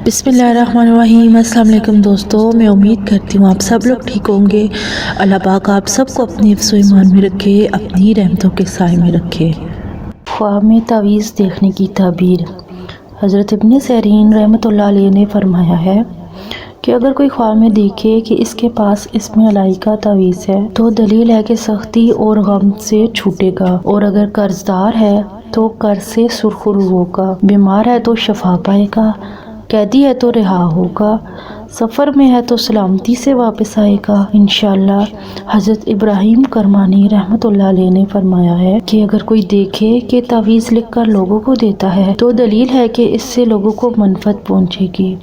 बिस्मिल्लाहिर्रहमानिर्रहीम। अस्सलाम वालेकुम दोस्तों, मैं उम्मीद करती हूँ आप सब लोग ठीक होंगे। अल्लाह पाक आप सबको अपनी हिफ्ज़ व ईमान में रखे, अपनी रहमतों के साए में रखे। ख्वाब में तावीज़ देखने की ताबीर। हज़रत इब्न सीरीन रहमतुल्लाह अलैह ने फरमाया है कि अगर कोई ख्वाब में देखे कि इसके पास इसमें अलाई का तावीज़ है तो दलील है कि सख्ती और गम से छूटेगा, और अगर कर्जदार है तो कर्ज से सुरखरू होगा, बीमार है तो शफा पाएगा, कैदी है तो रिहा होगा, सफ़र में है तो सलामती से वापस आएगा इंशाअल्लाह। हज़रत इब्राहिम करमानी रहमतुल्लाह अलैह ने फरमाया है कि अगर कोई देखे कि तावीज़ लिखकर लोगों को देता है तो दलील है कि इससे लोगों को मनफत पहुँचेगी,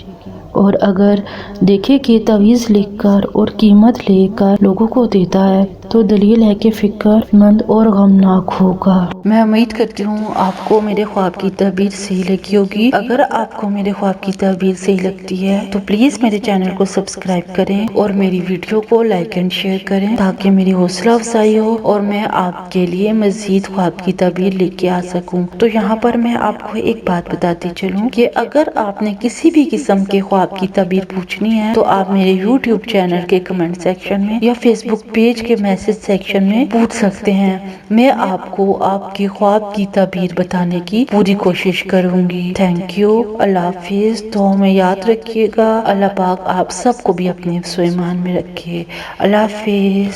और अगर देखे कि तावीज़ लिखकर और कीमत लेकर लोगों को देता है तो दलील है कि फिक्रमंद और गमनाक होगा। मैं उम्मीद करती हूँ आपको मेरे ख्वाब की ताबीर सही लगी होगी। अगर आपको मेरे ख्वाब की ताबीर सही लगती है तो प्लीज मेरे चैनल को सब्सक्राइब करें और मेरी वीडियो को लाइक एंड शेयर करें ताकि मेरी हौसला अफजाई हो और मैं आपके लिए मजीद ख्वाब की ताबीर लेके आ सकूं। तो यहाँ पर मैं आपको एक बात बताती चलूं कि अगर आपने किसी भी किस्म के ख्वाब की ताबीर पूछनी है तो आप मेरे यूट्यूब चैनल के कमेंट सेक्शन में या फेसबुक पेज के मैसेज सेक्शन में पूछ सकते हैं। मैं आपको आपके ख्वाब की ताबीर बताने की पूरी कोशिश करूंगी। Thank you. अल्लाह हाफिज। तो हमें याद रखिएगा। अल्लाह पाक आप सबको भी अपने हिफ्ज़ व ईमान में रखे। अल्लाह हाफिज।